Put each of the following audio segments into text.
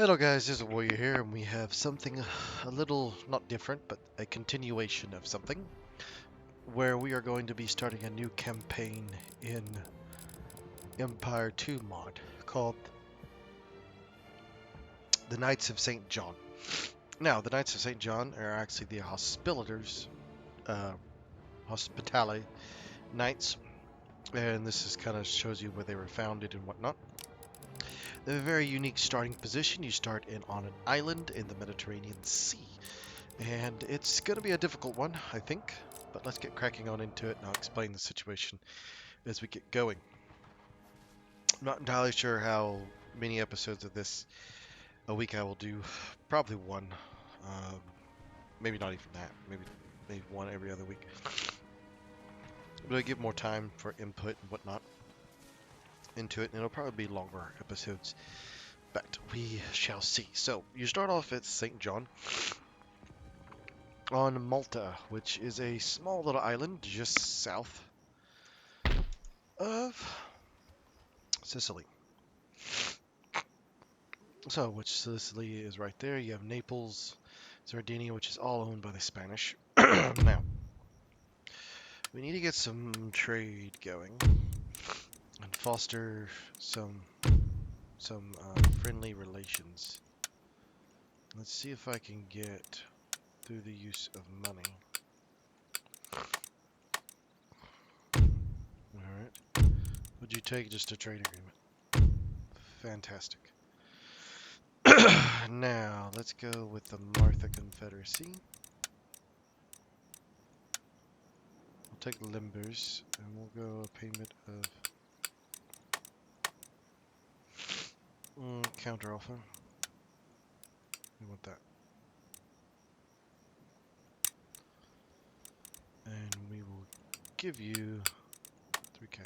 Hello guys, there's a warrior here, and we have something a little, not different, but a continuation of something, where we are going to be starting a new campaign in Empire 2 mod, called the Knights of St. John. Now, the Knights of St. John are actually the Hospitality Knights, and this is kind of shows you where they were founded and whatnot. They have a very unique starting position. You start on an island in the Mediterranean Sea. And it's going to be a difficult one, I think. But let's get cracking on into it, and I'll explain the situation as we get going. I'm not entirely sure how many episodes of this a week I will do. Probably one. Um, maybe not even that. Maybe one every other week. But I give more time for input and whatnot into it, and it'll probably be longer episodes. But we shall see. So, you start off at St. John on Malta, which is a small little island just south of Sicily. So, which Sicily is right there. You have Naples, Sardinia, which is all owned by the Spanish. Now, we need to get some trade going and foster some friendly relations. Let's see if I can get through the use of money. Alright. Would you take just a trade agreement? Fantastic. Now, let's go with the Martha Confederacy. We'll take limbers, and we'll go a payment of counter offer. We want that. And we will give you 3k.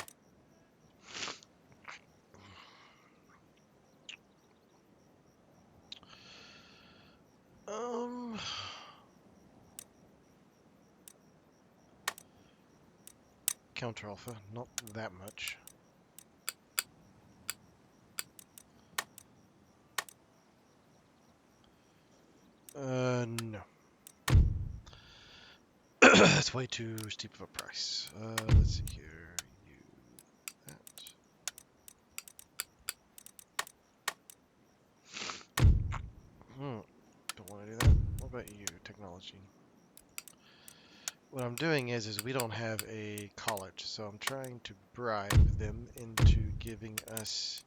Counter offer, not that much. No. That's way too steep of a price. Let's see here. That. Don't want to do that. What about you, technology? What I'm doing is we don't have a college, so I'm trying to bribe them into giving us.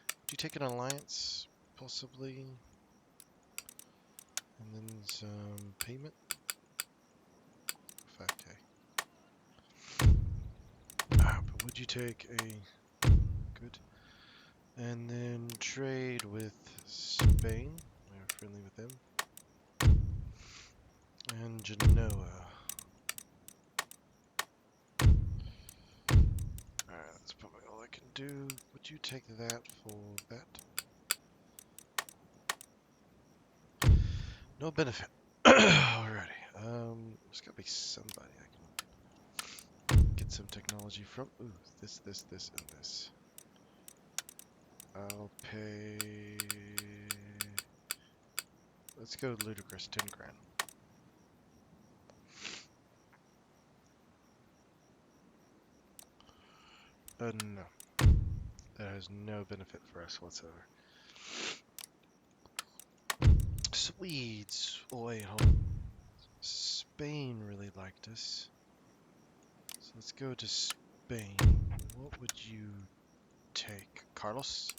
Do you take an alliance, possibly? And then some payment. 5k. But would you take a good? And then trade with Spain. We're friendly with them. And Genoa. Alright, that's probably all I can do. Would you take that for that? No benefit. Alrighty. There's gotta be somebody I can get some technology from. Ooh, this, and this. I'll pay. Let's go ludicrous, 10 grand. No. That has no benefit for us whatsoever. Swedes. Oh, wait, hold on. Spain really liked us. So let's go to Spain. What would you take? Carlos?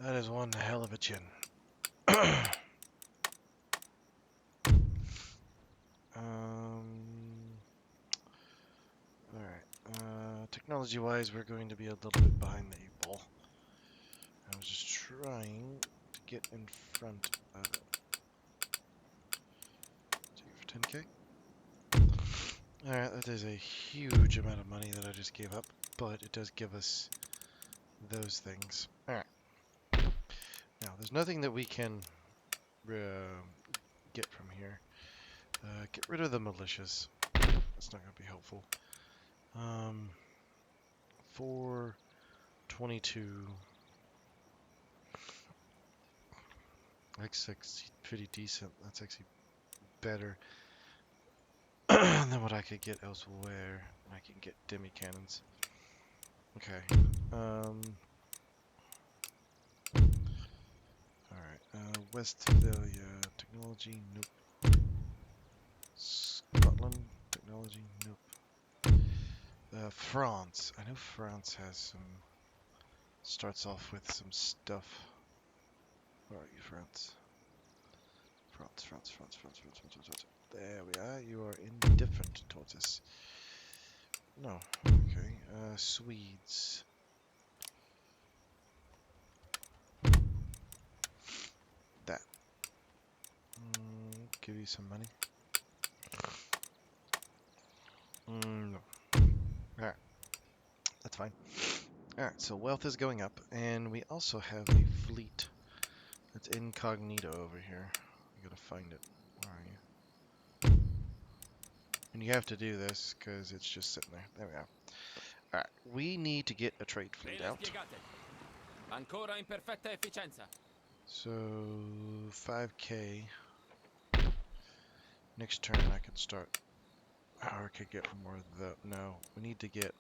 That is one hell of a chin. Alright. Technology-wise, we're going to be a little bit behind the eight ball. I was just trying to get in front of it. Take it for 10k. Alright, that is a huge amount of money that I just gave up, but it does give us those things. Alright. Now, there's nothing that we can get from here. Get rid of the militias. That's not going to be helpful. 422. That's actually pretty decent. That's actually better than what I could get elsewhere. I can get demi cannons. Okay. Alright. Westphalia. Technology. Nope. Scotland. Technology. Nope. France. I know France has some. Starts off with some stuff. Where are you, France? France. There we are. You are indifferent towards us. No. Okay. Swedes. That. Give you some money. No. Alright. That's fine. Alright, so wealth is going up, and we also have a fleet that's incognito over here. I gotta find it. Where are you? And you have to do this, because it's just sitting there. There we are. Alright, we need to get a trade fleet out. Ancora in perfetta efficienza. So, 5k. Next turn I can start. Or I could get more of the... No, we need to get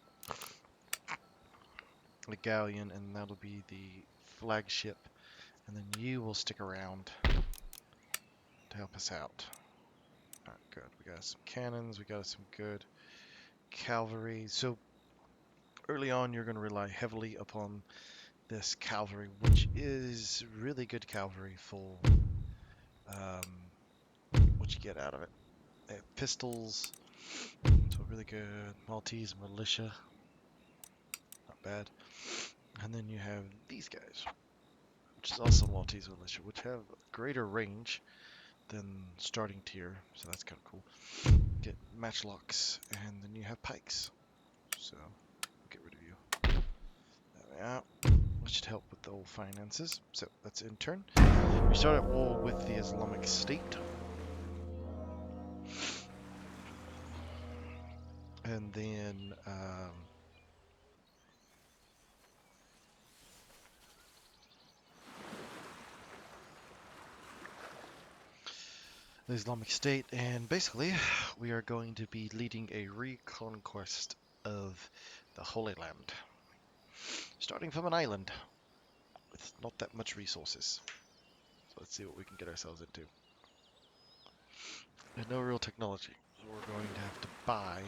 the galleon, and that'll be the flagship. And then you will stick around to help us out. Alright, good. We got some cannons, we got some good cavalry. So, early on you're going to rely heavily upon this cavalry, which is really good cavalry for what you get out of it. They have pistols, so really good. Maltese militia, not bad. And then you have these guys, which is also Maltese militia, which have greater range than starting tier, so that's kind of cool. Get matchlocks, and then you have pikes. So, I'll get rid of you. There we are. Which should help with the old finances. So, that's in turn. We start at war with the Islamic State. And then, the Islamic State, and basically, we are going to be leading a reconquest of the Holy Land. Starting from an island with not that much resources. So let's see what we can get ourselves into. There's no real technology, so we're going to have to buy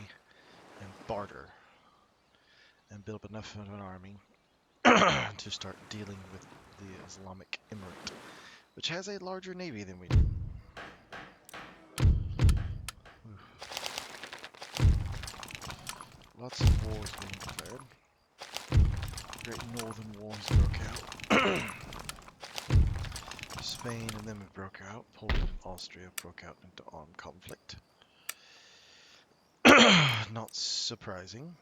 and barter and build up enough of an army to start dealing with the Islamic Emirate, which has a larger navy than we do. Lots of wars being declared. Great Northern Wars broke out. Spain and them have broke out. Poland and Austria broke out into armed conflict. Not surprising.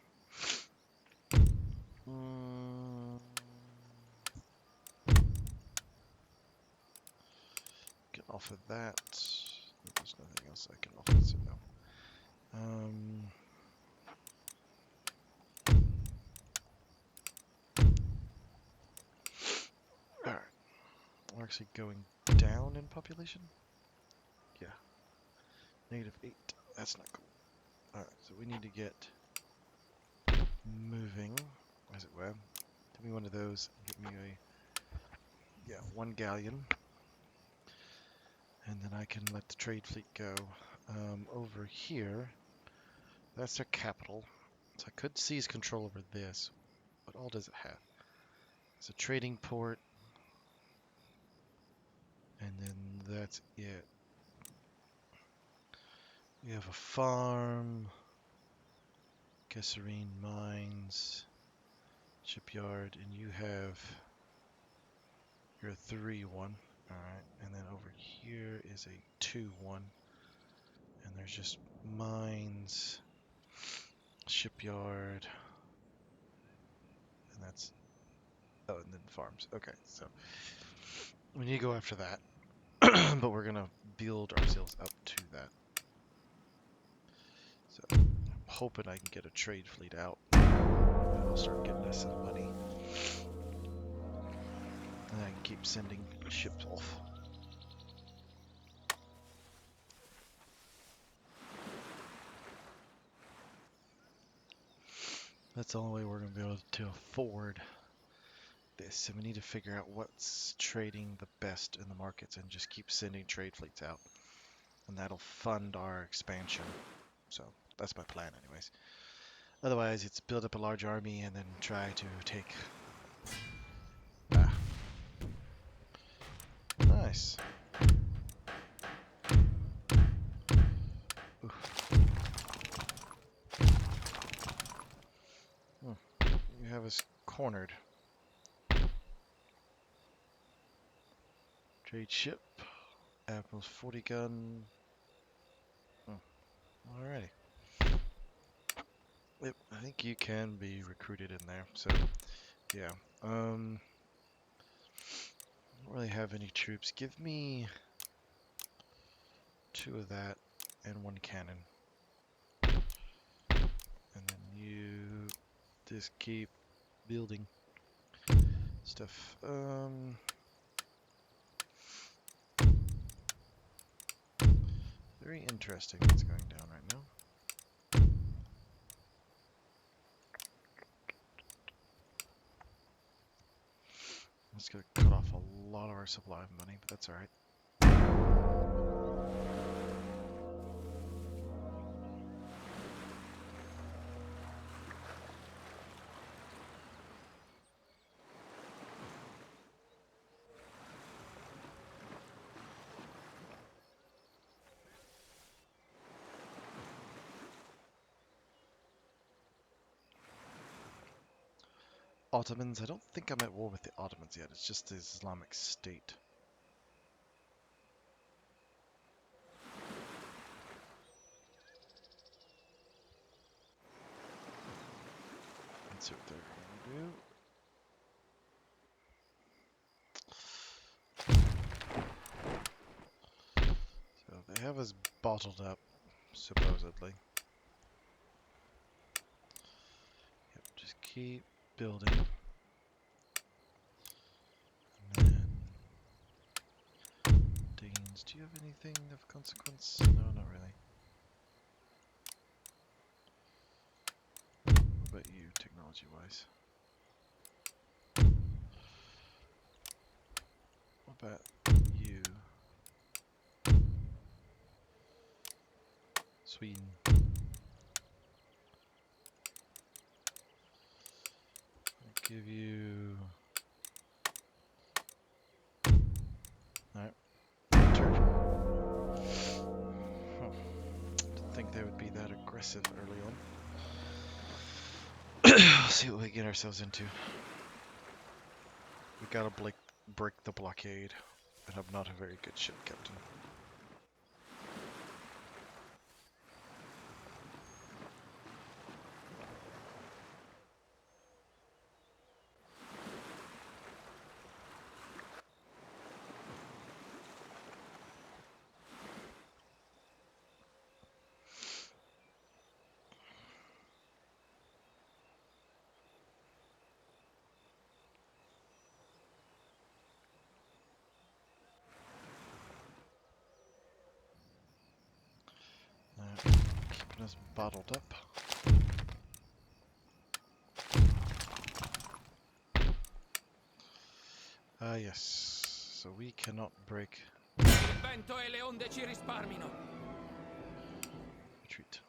Get off of that. There's nothing else I can offer, so no. Alright. We're actually going down in population? Yeah. -8. That's not cool. Alright, so we need to get moving, as it were. Give me one of those. Give me a... Yeah, one galleon. And then I can let the trade fleet go. Over here, that's their capital. So I could seize control over this. What all does it have? It's a trading port. And then that's it. We have a farm. Gesserine mines. Shipyard. And you have... You're a 3-1. Alright. And then over here is a 2-1. And there's just mines. Shipyard. And that's... Oh, and then farms. Okay, so... We need to go after that. But we're gonna build ourselves up to that. So, I'm hoping I can get a trade fleet out. That'll start getting us some money. And I can keep sending ships off. That's the only way we're going to be able to afford this. So we need to figure out what's trading the best in the markets and just keep sending trade fleets out. And that'll fund our expansion. So that's my plan anyways. Otherwise, it's build up a large army and then try to take... Ah. Nice. You have us cornered. Trade ship. Admiral's 40 gun. Alrighty. Yep, I think you can be recruited in there. So, yeah. Don't really have any troops. Give me 2 of that and 1 cannon. And then you just keep building stuff. Very interesting what's going down right now. It's gonna cut off a lot of our supply of money, but that's alright. Ottomans, I don't think I'm at war with the Ottomans yet, it's just the Islamic State. Let's see what they're gonna do. So they have us bottled up, supposedly. Yep, just keep building. And then... Danes, do you have anything of consequence? No, not really. What about you, technology-wise? What about you? Sweden. I'll give you... Alright. Turn. Huh. Didn't think they would be that aggressive early on. See what we get ourselves into. We gotta break the blockade. And I'm not a very good ship captain. Keeping us bottled up. Ah, yes. So we cannot break. Il vento e le onde ci risparmino. Retreat.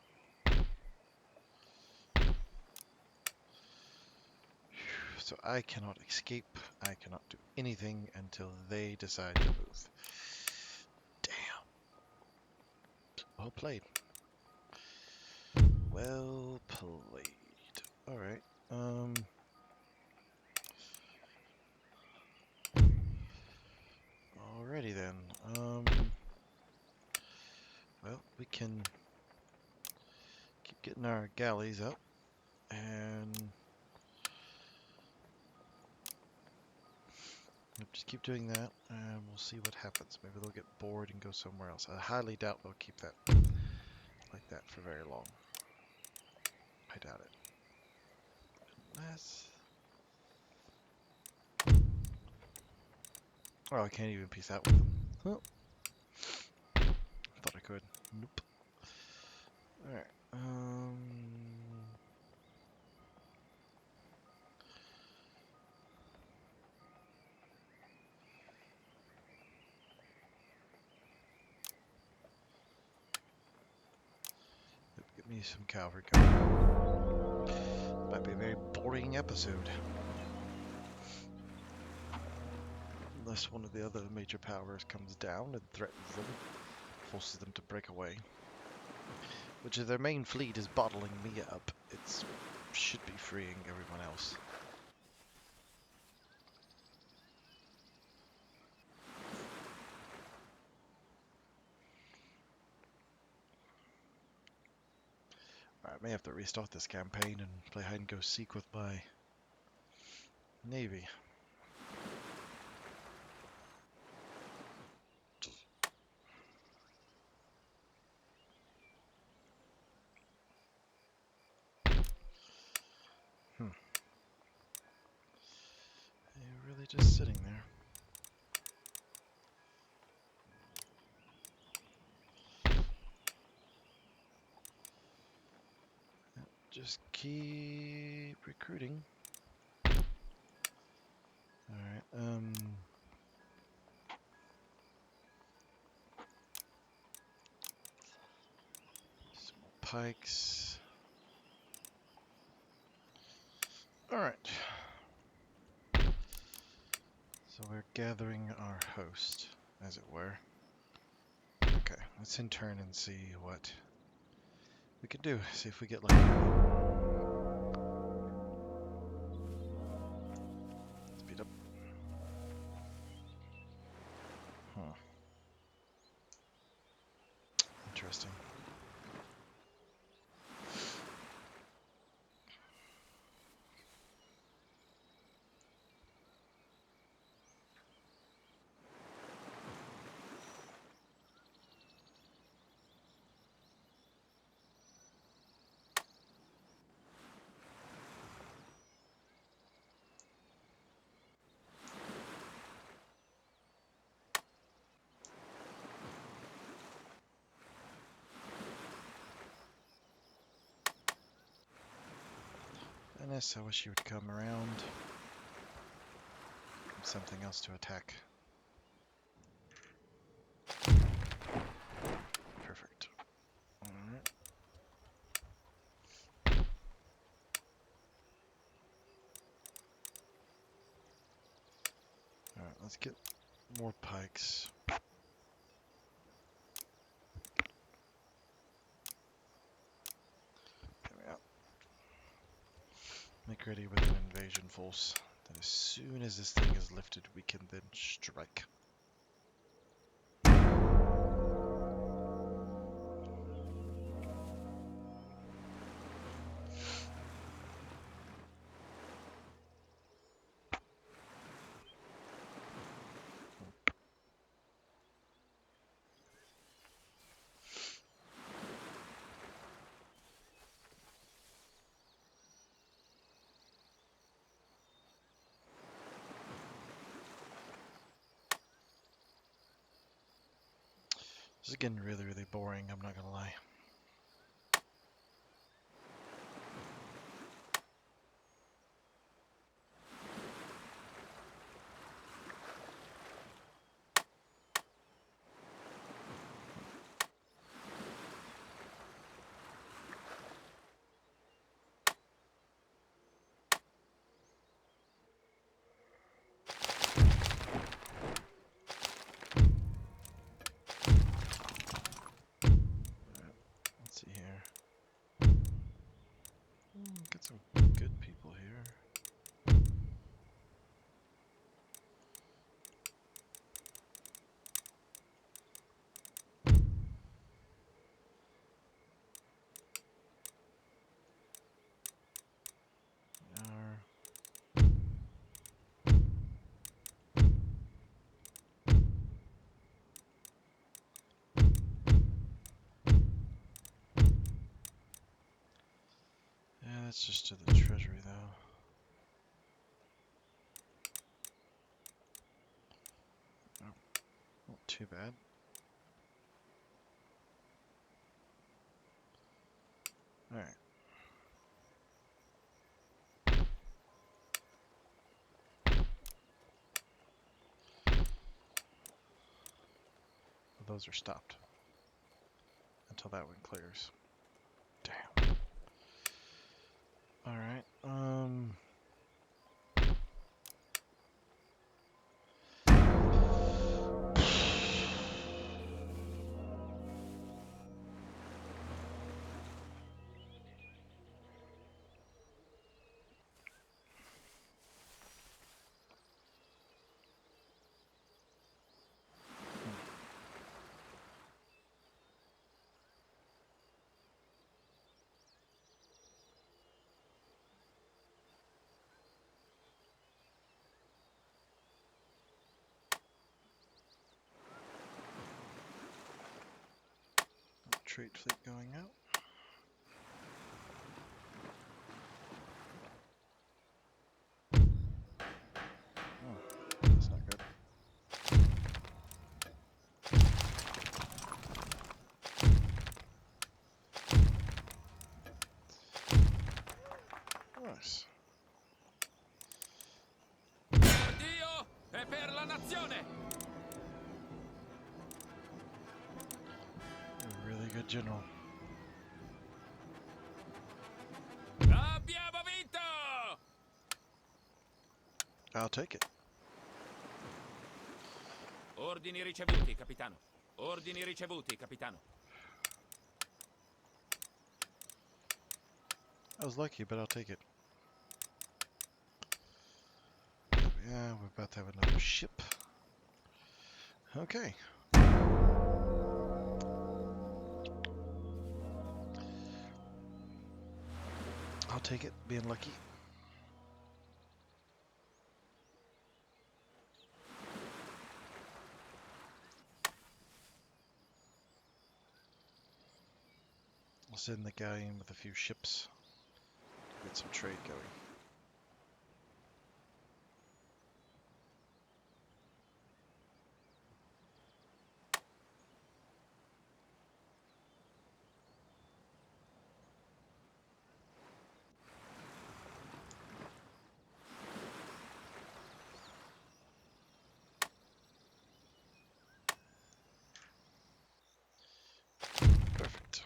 So I cannot escape. I cannot do anything until they decide to move. Damn. Well played. Well played. Alright. Alrighty then. Well, we can keep getting our galleys up and just keep doing that and we'll see what happens. Maybe they'll get bored and go somewhere else. I highly doubt they'll keep that like that for very long. I doubt it. Unless... Oh, I can't even peace out with them. Huh. Thought I could. Nope. Alright. be some cavalry going. Might be a very boring episode. Unless one of the other major powers comes down and threatens them, forces them to break away. Which if their main fleet is bottling me up, it should be freeing everyone else. I may have to restart this campaign and play hide and go seek with my navy. You're really just sitting there. Just keep recruiting. Alright, some pikes. Alright. So we're gathering our host, as it were. Okay, let's in turn and see what we can do. See if we get lucky. Speed up. Huh. Interesting. Venice, I wish you would come around. Something else to attack. Perfect. Alright. Alright, let's get more pikes. There we go. Make ready with an invasion force. Then as soon as this thing is lifted, we can then strike. This is getting really, really boring, I'm not gonna lie. Let's see here. Get some good people here. Yeah, that's just to the treasury though. Oh, not too bad. Alright. Those are stopped until that one clears. Damn. All right. Trade fleet going out. Oh, that's not good. Nice. Per Dio e per la nazione! You're a really good general. Abbiamo vinto! I'll take it. Ordini ricevuti, capitano. Ordini ricevuti, capitano. I was lucky, but I'll take it. Yeah, we're about to have another ship. Okay. I'll take it, being lucky. I'll send the guy in with a few ships to get some trade going. Perfect.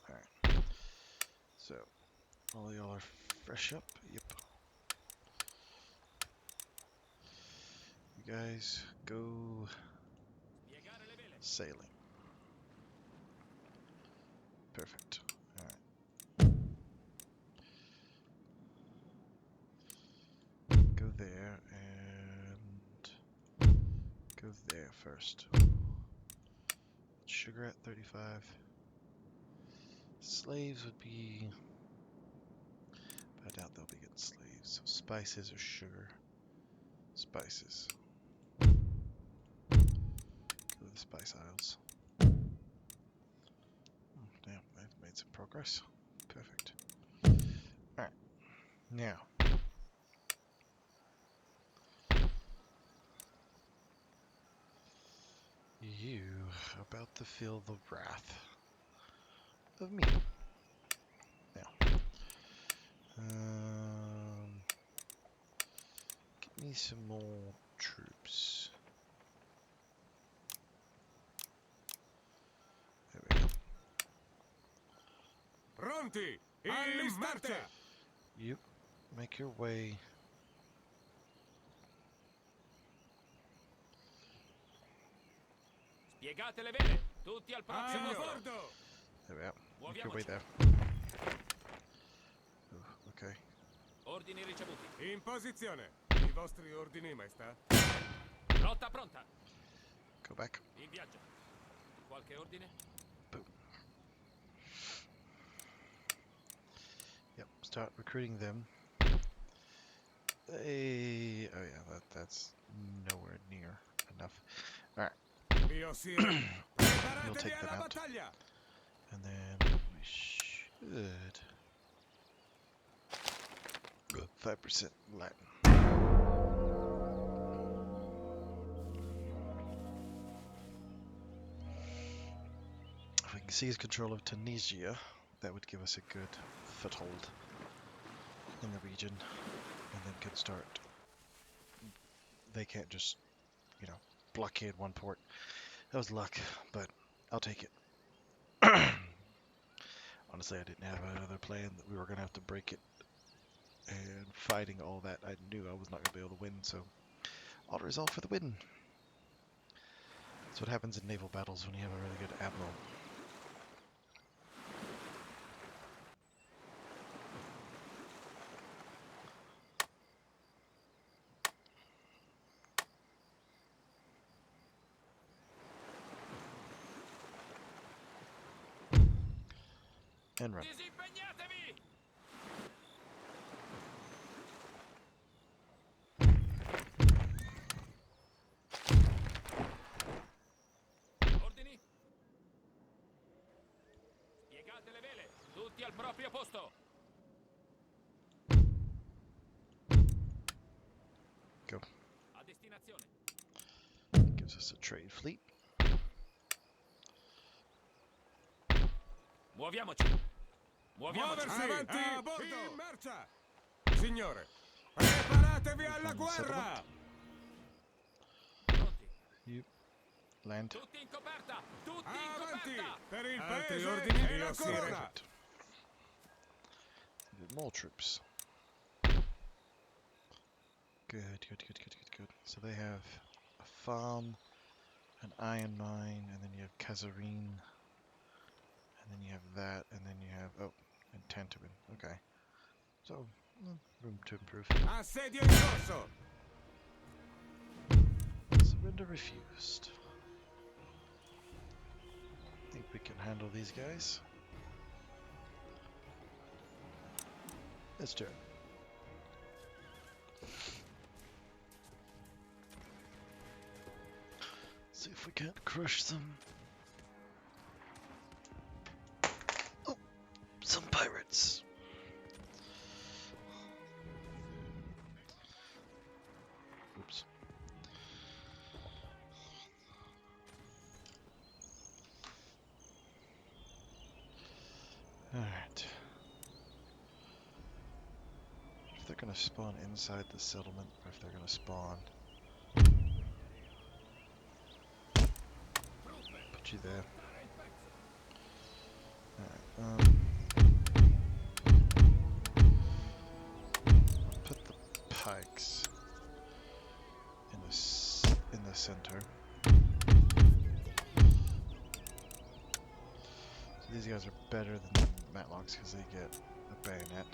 Alright. So, all y'all are fresh up? Yep. You guys go sailing. Perfect. Alright. Go there and go there first. Sugar at 35. Slaves would be... I doubt they'll be getting slaves. So spices or sugar? Spices. Go to the spice aisles. Oh, damn, they've made some progress. Perfect. Alright. Now. You are about to feel the wrath of me. Now. Get me some more troops. There we go. Pronti! In marcia! You make your way. Spiegate le vele, tutti al A proprio posto. bordo! There we are. Make your way there. Ooh, okay. Ordini ricevuti. In posizione! I vostri ordini, maestà? Rotta pronta. Go back. In viaggio. Qualche ordine? Boom. Yep. Start recruiting them. Hey. Oh yeah. That's nowhere near enough. All right. Mio sire! You'll Preparatevi take them alla out. battaglia! And then we should 5% Latin. If we can seize control of Tunisia, that would give us a good foothold in the region, and then can start. They can't just, blockade one port. That was luck, but I'll take it. Honestly, I didn't have another plan that we were going to have to break it and fighting all that, I knew I was not going to be able to win, so auto resolve for the win. That's what happens in naval battles when you have a really good admiral. And run. Disimpegnatevi! Ordini? Piegate le vele, tutti al proprio posto. Go. A destinazione. Gives us a trade fleet. Muoviamoci. Muoviamoci. Muoversi! Avanti! a bordo! In marcia! Signore, preparatevi alla guerra! Pronti. You land. Tutti in coperta! Tutti in Avanti! coperta! Per il Altri paese ordini? e la Io sì. corona! Perfect. Need more troops. Good, good, good, good, good, good. So they have a farm, an iron mine, and then you have Kazarine, and then you have that, and then you have, oh, and Tantabin. Okay. So, room to improve. Assedio in corso! Surrender refused. Think we can handle these guys. Let's do it. See if we can't crush them. Oh, some pirates. Oops. Alright. If they're gonna spawn inside the settlement, or if they're gonna spawn... Put you there. Alright, put the pikes in the center. So these guys are better than Matlocks because they get a bayonet.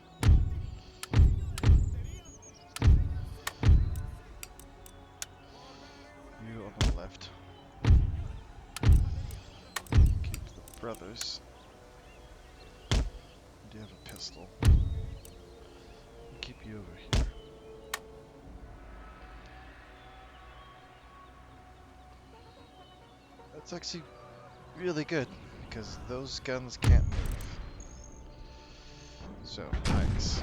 You on the left. Keep the brothers. You do have a pistol. Keep you over here. That's actually really good because those guns can't move. So, pikes.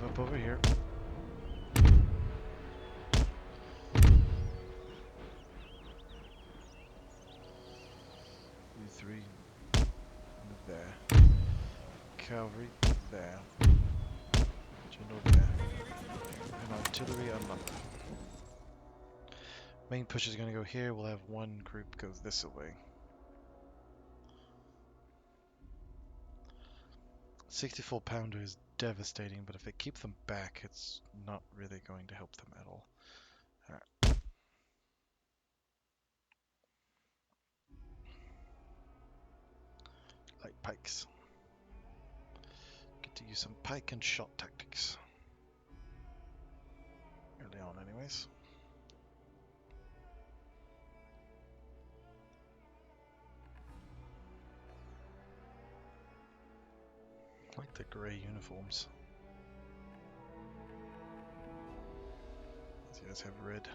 Move up over here. You three, move there. Cavalry, there. General, there. And artillery, on number. Main push is going to go here. We'll have one group go this way. 64 pounder is devastating, but if they keep them back, it's not really going to help them at all. Alright. Light pikes. Get to use some pike and shot tactics. Early on, anyways. I like the grey uniforms. These guys have red.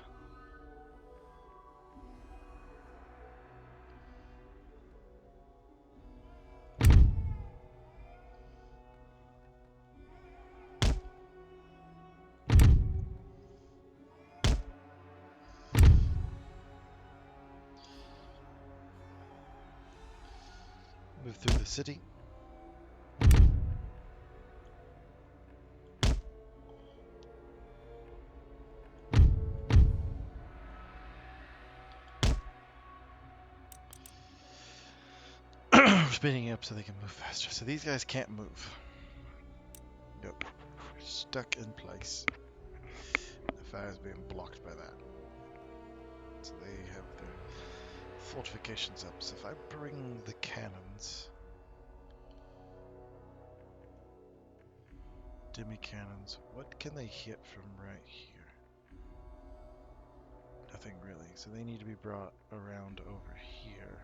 Move through the city. Speeding up so they can move faster. So these guys can't move. stuck in place. The fire is being blocked by that. So they have their fortifications up. So if I bring the cannons, demi cannons, what can they hit from right here? Nothing really. So they need to be brought around over here.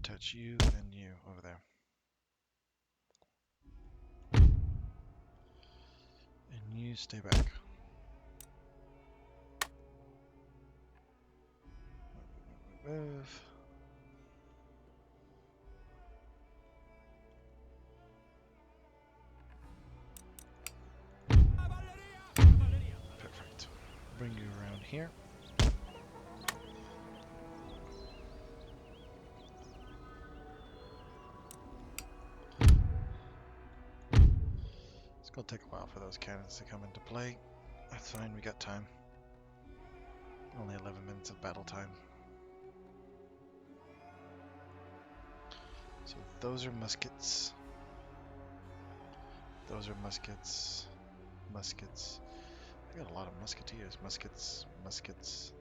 Touch you and you over there. And you stay back. Move. Perfect. Bring you around here. It's gonna take a while for those cannons to come into play. That's fine, we got time. Only 11 minutes of battle time. So those are muskets. Those are muskets. Muskets. I got a lot of musketeers. Muskets, muskets,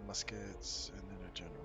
muskets, and then a general.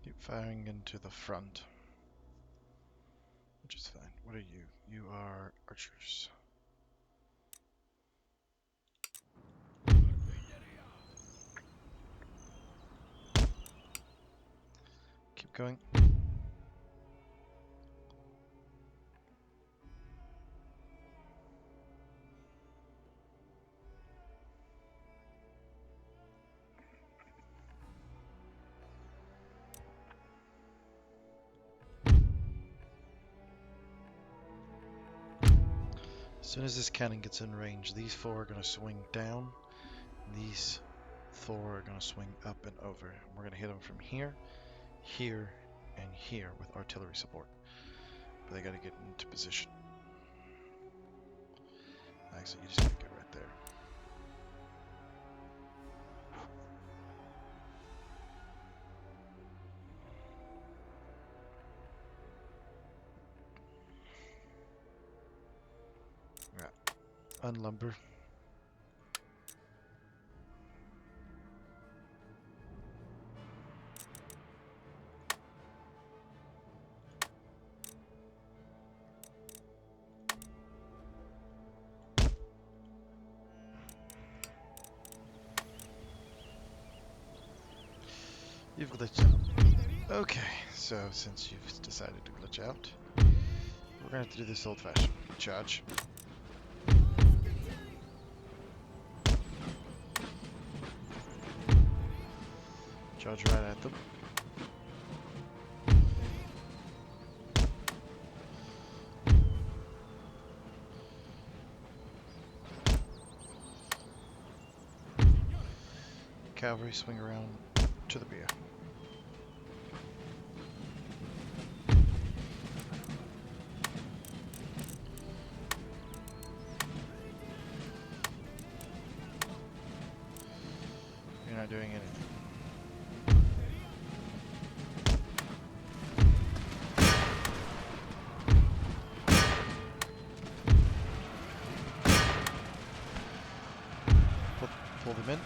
Keep firing into the front, which is fine. What are you? You are archers. Keep going. As soon as this cannon gets in range, these four are going to swing down. These four are going to swing up and over. We're going to hit them from here, here, and here with artillery support. But they got to get into position. Actually, you just got to get right there. Unlumber. You've glitched out. Okay, so since you've decided to glitch out, we're gonna have to do this old-fashioned. Charge. Charge right at them. Cavalry swing around to the rear. You're not doing anything. Pull them in.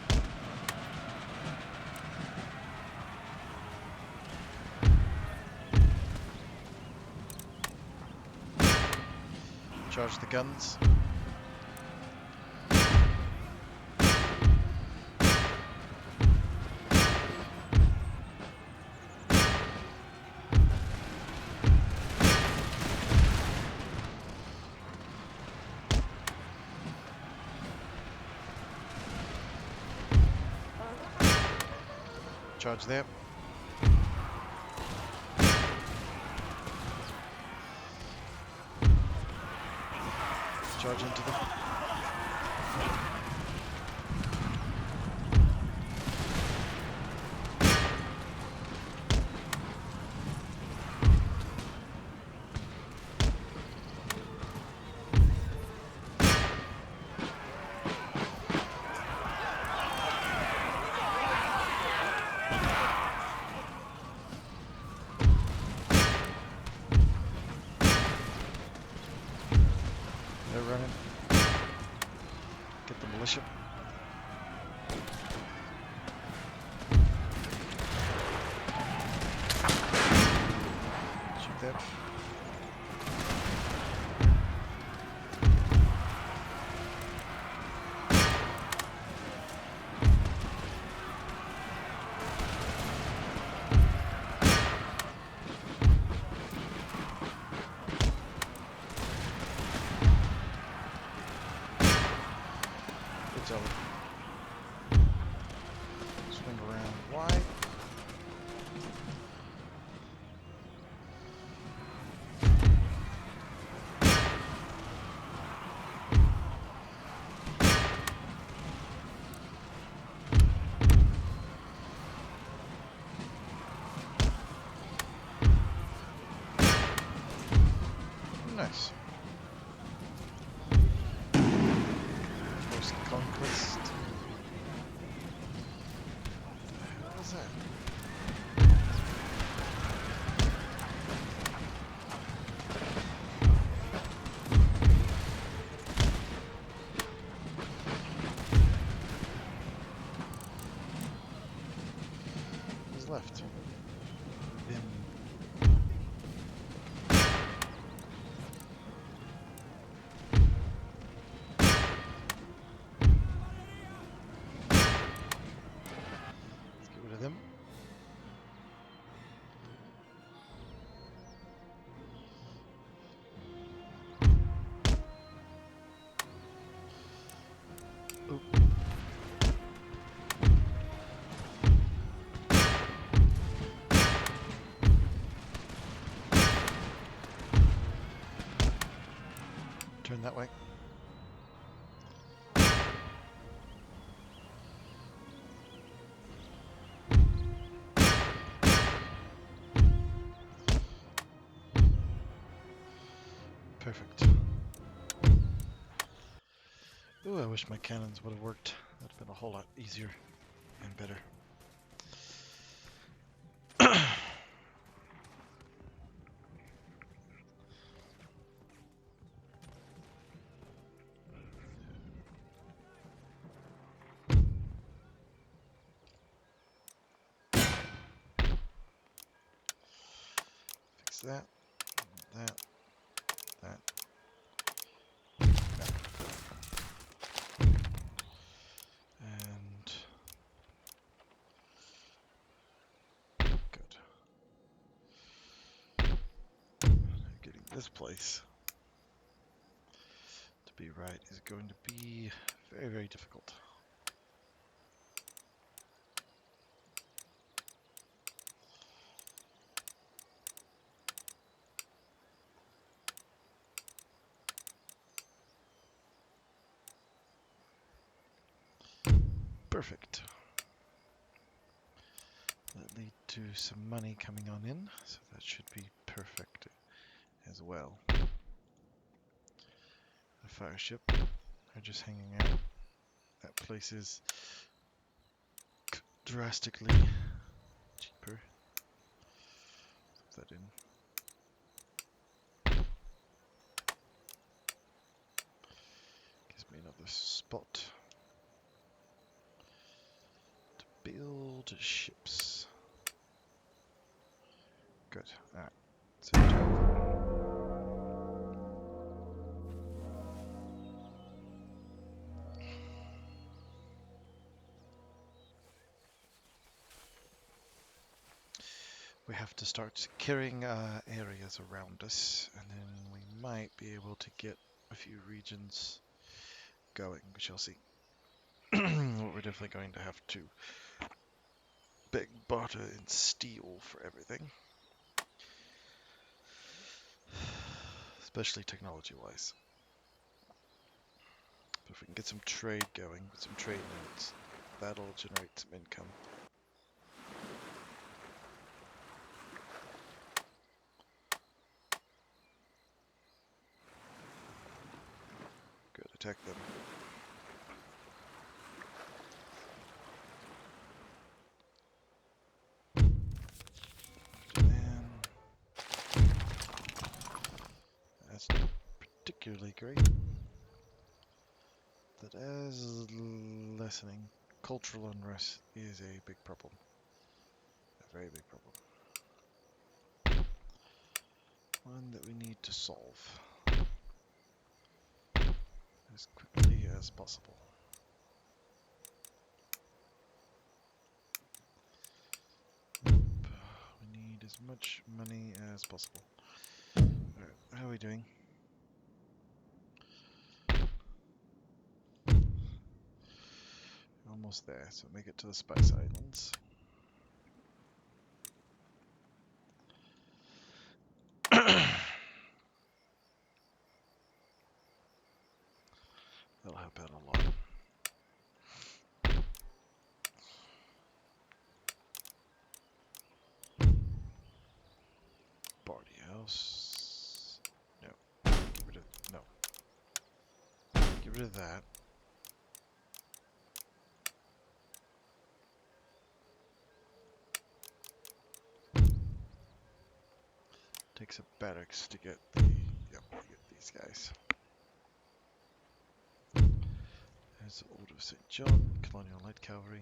Charge the guns. Charge there. Charge into them. They're running. Get the militia. Shoot that. It's over. Swing around wide. Nice. First conquest. What was that? Who's left? Vim. Let's get rid of them. Oop. Turn that way. Perfect. Ooh, I wish my cannons would have worked. That'd have been a whole lot easier and better. Fix that, that, that. And good. Getting this place to be right is going to be very, very difficult. Perfect. That lead to some money coming on in, so that should be perfect as well. The fire ship are just hanging out. That place is drastically cheaper. Put that in. Gives me another spot to build ships. Good. Alright. So we have to start securing areas around us, and then we might be able to get a few regions going. We shall see. What we're definitely going to have to big barter in steel for everything. Especially technology-wise. But if we can get some trade going with some trade nodes, that'll generate some income. Good, attack them. That's not particularly great. That as lessening cultural unrest is a big problem. A very big problem. One that we need to solve as quickly as possible. Nope. We need as much money as possible. Alright, how are we doing? Almost there, so make it to the Spice Islands. That'll help out a lot. Party house. No. Get rid of no. Get rid of that. Takes a barracks to get the get these guys. There's the Order of St. John, Colonial Light Cavalry.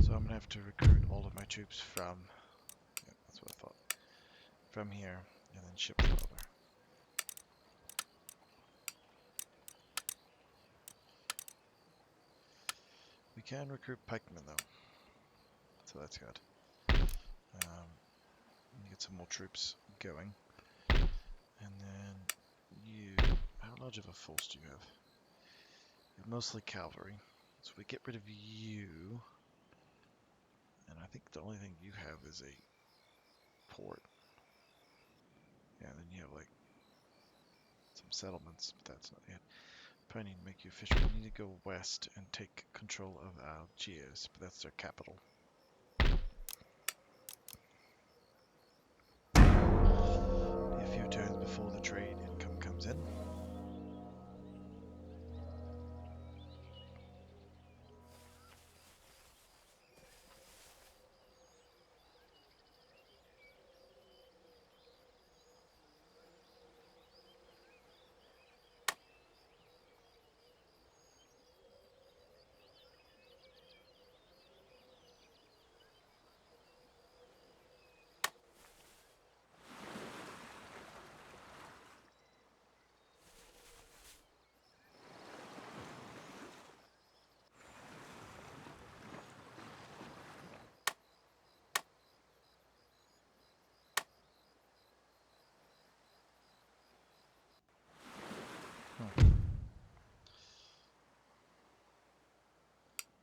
So I'm gonna have to recruit all of my troops from that's what I thought. From here and then ship them over. We can recruit pikemen though. So that's good. Get some more troops going. And then you, how large of a force do you have? You're mostly cavalry. So we get rid of you. And I think the only thing you have is a port. Yeah, then you have like some settlements, but that's not it. Probably need to make you official. We need to go west and take control of Algiers, but that's their capital. A few turns before the trade income comes in.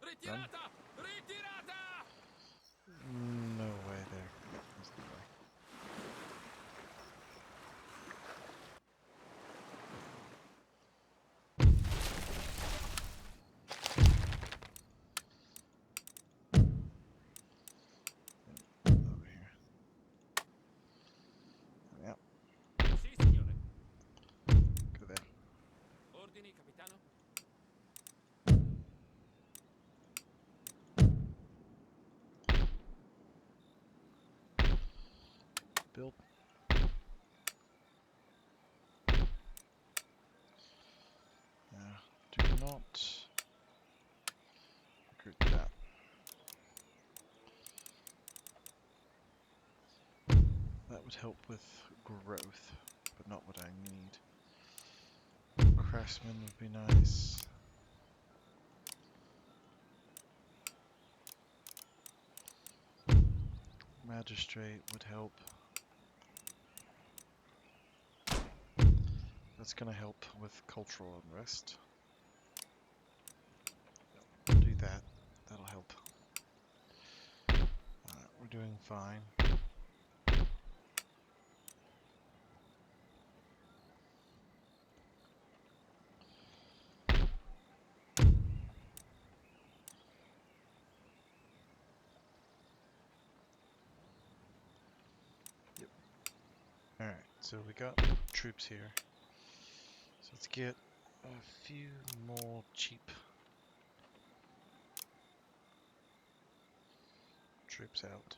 Ritirata! Ritirata! No way there. There's no way. Over here. Yep, Sì, signore. go there. Ordini, capitano? Build. Do not recruit that. That would help with growth, but not what I need. Craftsman would be nice. Magistrate would help. That's going to help with cultural unrest. Do that. That'll help. doing fine. Yep. Alright, so we got troops here. So let's get a few more cheap troops out.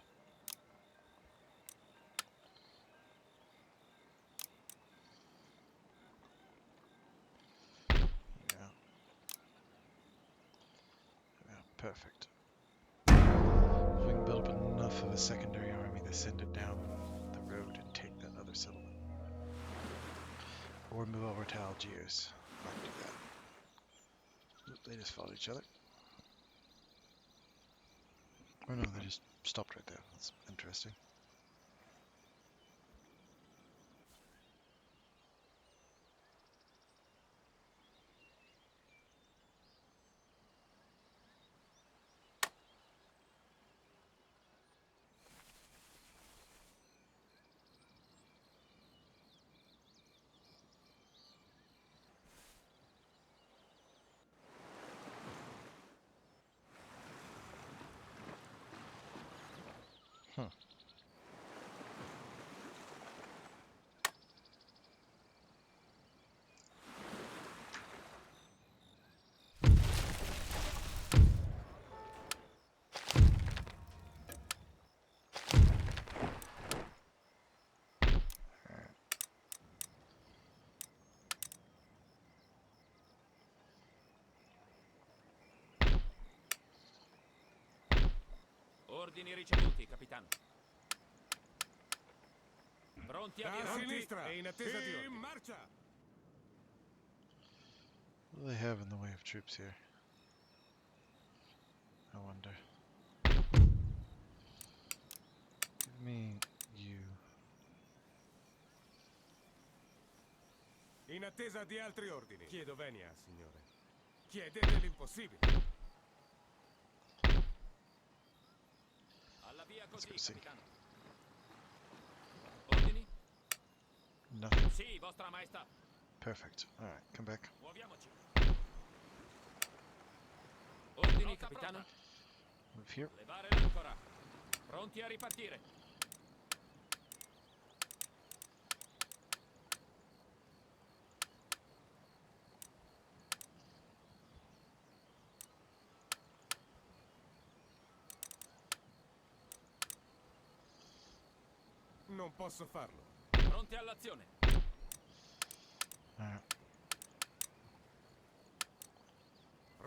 Yeah. Yeah, perfect. If we can build up enough of a secondary army to send it down the road and take that other settlement. Or move over to Algiers. Might do that. Oop, they just fought each other. Or no, they just stopped right there. That's interesting. Huh. Ordini ricevuti, capitano. Pronti a Da virare. sinistra e in attesa di ordini. In marcia! What do they have in the way of troops here? I wonder. Give me you. In attesa di altri ordini. Chiedo venia, signore. Chiedete l'impossibile. Alla via Let's così, go see. capitano. Ordini? Nothing. Sì, vostra maestà. Perfect. Alright, come back. Muoviamoci. Ordini, capitano. Move here. Levare l'ancora. Pronti a ripartire. Non posso farlo. Pronti all'azione. Alright.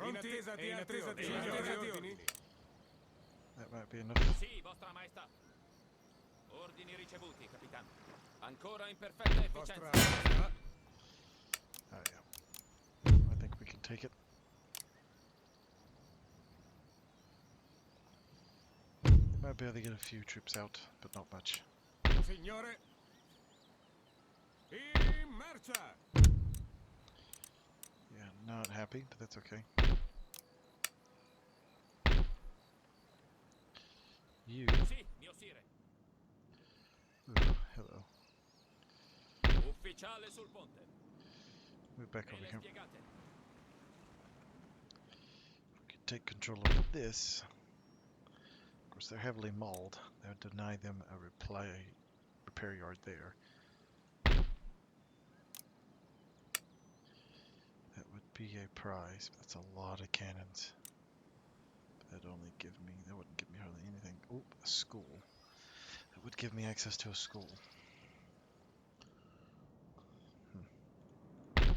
In attesa di altri ordini. That might be enough. Sì, vostra maestà. Ordini ricevuti, capitano. Ancora in perfetta Vostra efficienza. maestà. Oh yeah. I think we can take it. Might be able to get a few troops out, but not much. Signore. In marcia! Yeah, not happy, but that's okay. You. Sì, mio sire. Ooh, hello. Ufficiale sul ponte. Move back Me over le here. spiegate. We can take control of this. Of course, they're heavily mauled. That would deny them a repair yard there. That would be a prize. But that's a lot of cannons. But that wouldn't give me hardly anything. Oh, a school. That would give me access to a school. Yeah,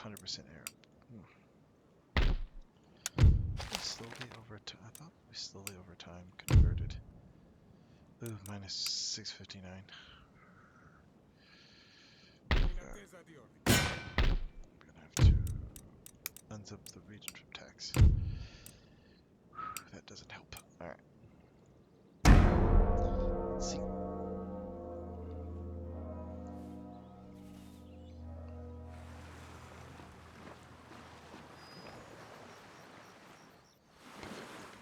100% Arab. Slowly over time. I thought we slowly over time converted. Ooh, minus 659. In attesa di ordini. We're gonna have to unzip the region from tax. Whew, that doesn't help. Alright. Let's see.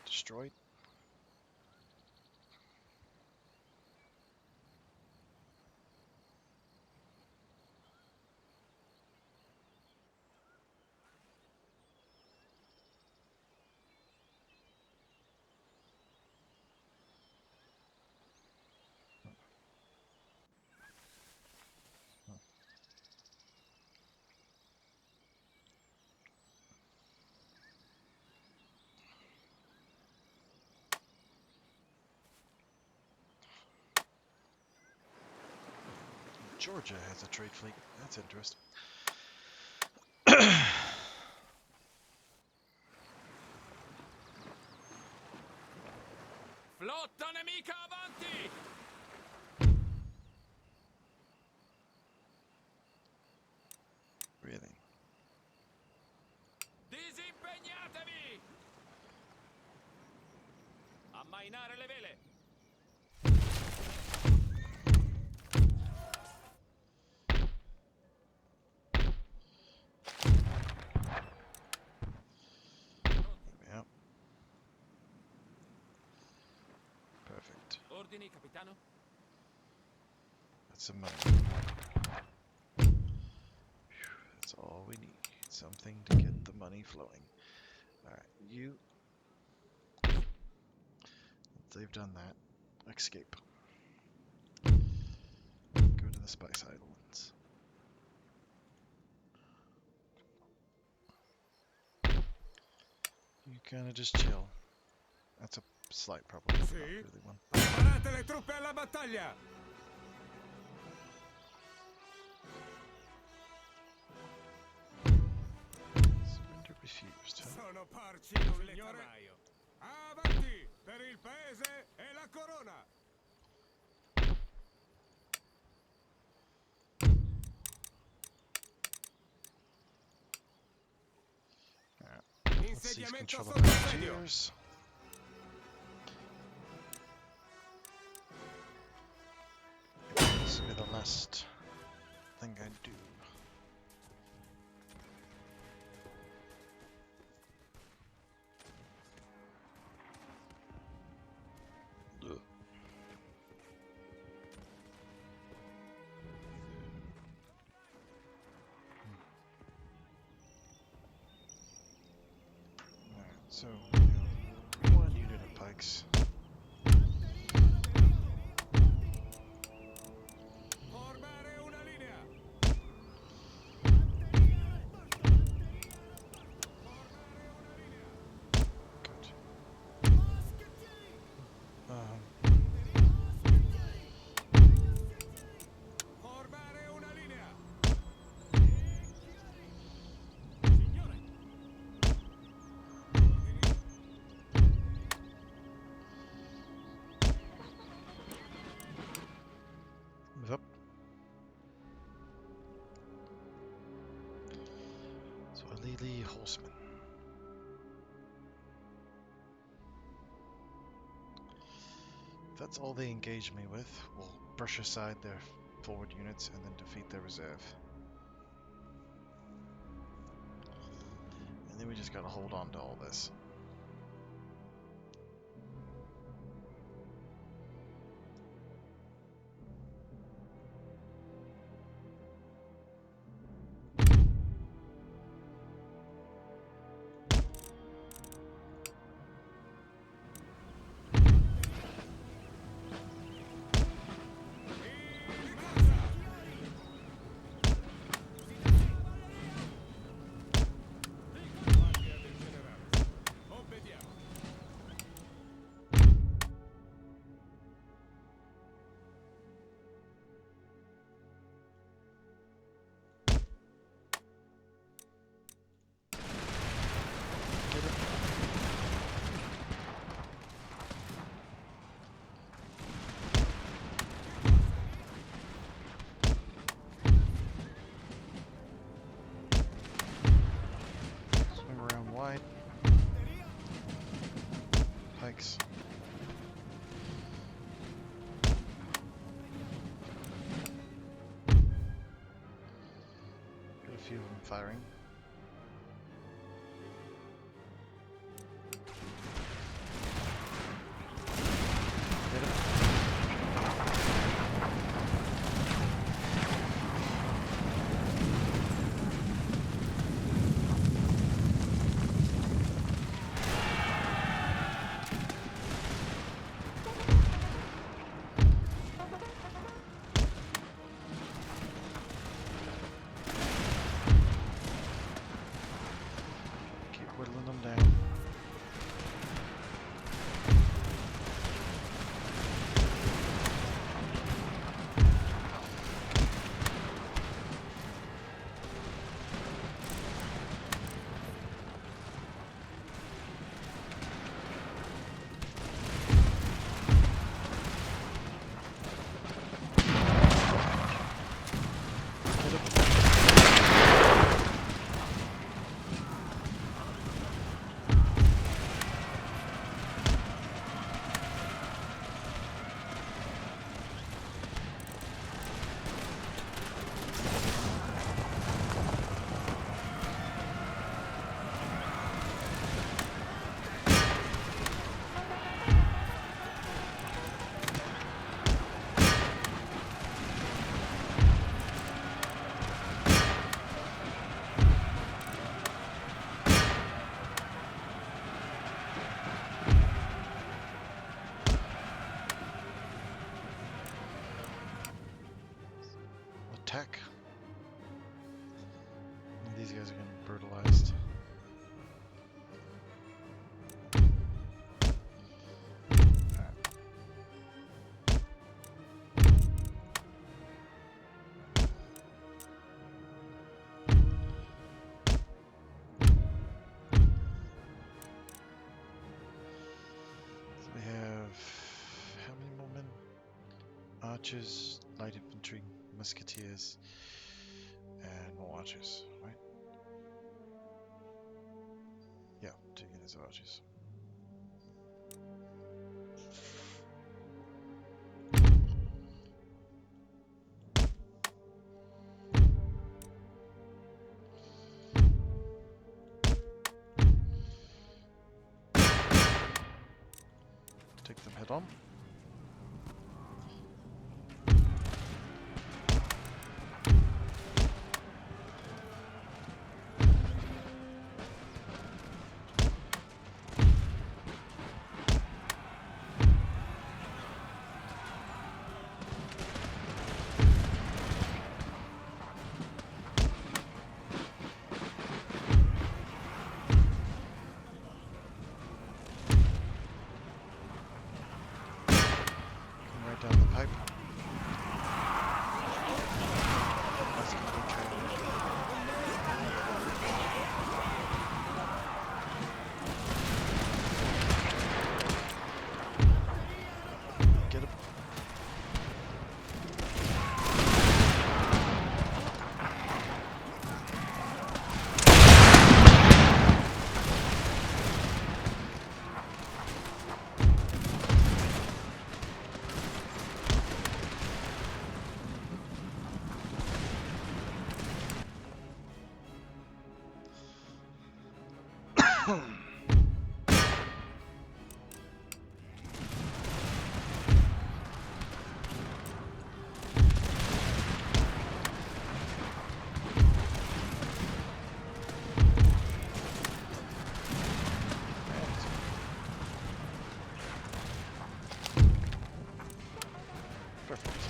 Destroyed. Georgia has a trade fleet. That's interesting. Flotta nemica avanti! Really? Disimpegnatevi! Ammainare le vele! Yep. Perfect. Ordini, capitano? That's some money. That's all we need. Something to get the money flowing. Alright, you... They've done that. Escape. Go to the Spice Islands. You kinda just chill. That's a slight problem, but not Sì? really one. Preparate le truppe alla battaglia! Surrender refused, huh? Sono porci in un letamaio. Avanti! Per il paese e la corona! Let's seize Insediamento control of sotto assedio! Algiers. This will be the last thing I do. Ugh. Alright, so we have 1 unit of pikes. Formare una linea! Good. Formare una linea! Move up. So Alili Horsemen. If that's all they engage me with, we'll brush aside their forward units and then defeat their reserve. And then we just gotta hold on to all this. Guardia del generale. Obbediamo. Get it? Swing around wide. Pikes. Got a few of them firing. Hit 'em. attack. And these guys are getting brutalized. We have how many more men? Archers, light infantry, musketeers, and more archers, right? Yeah, 2 units of archers. Take them head on. Right down the pipe. Get him. Perfect.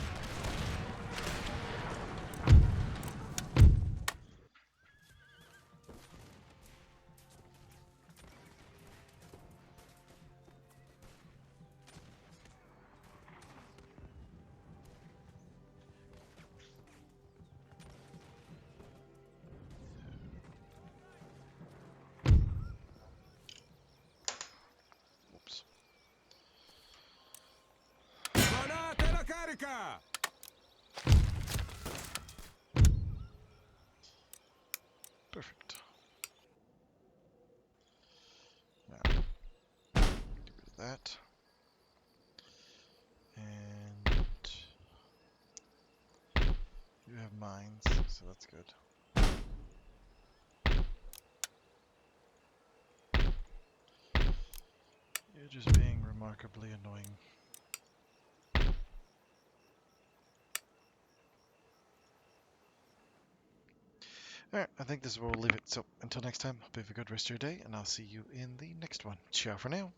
Oops. Suonate la carica! Perfect. Now, get rid of that. And you have mines, so that's good. You're just being remarkably annoying. Alright, I think this is where we'll leave it. So, until next time, hope you have a good rest of your day, and I'll see you in the next one. Ciao for now.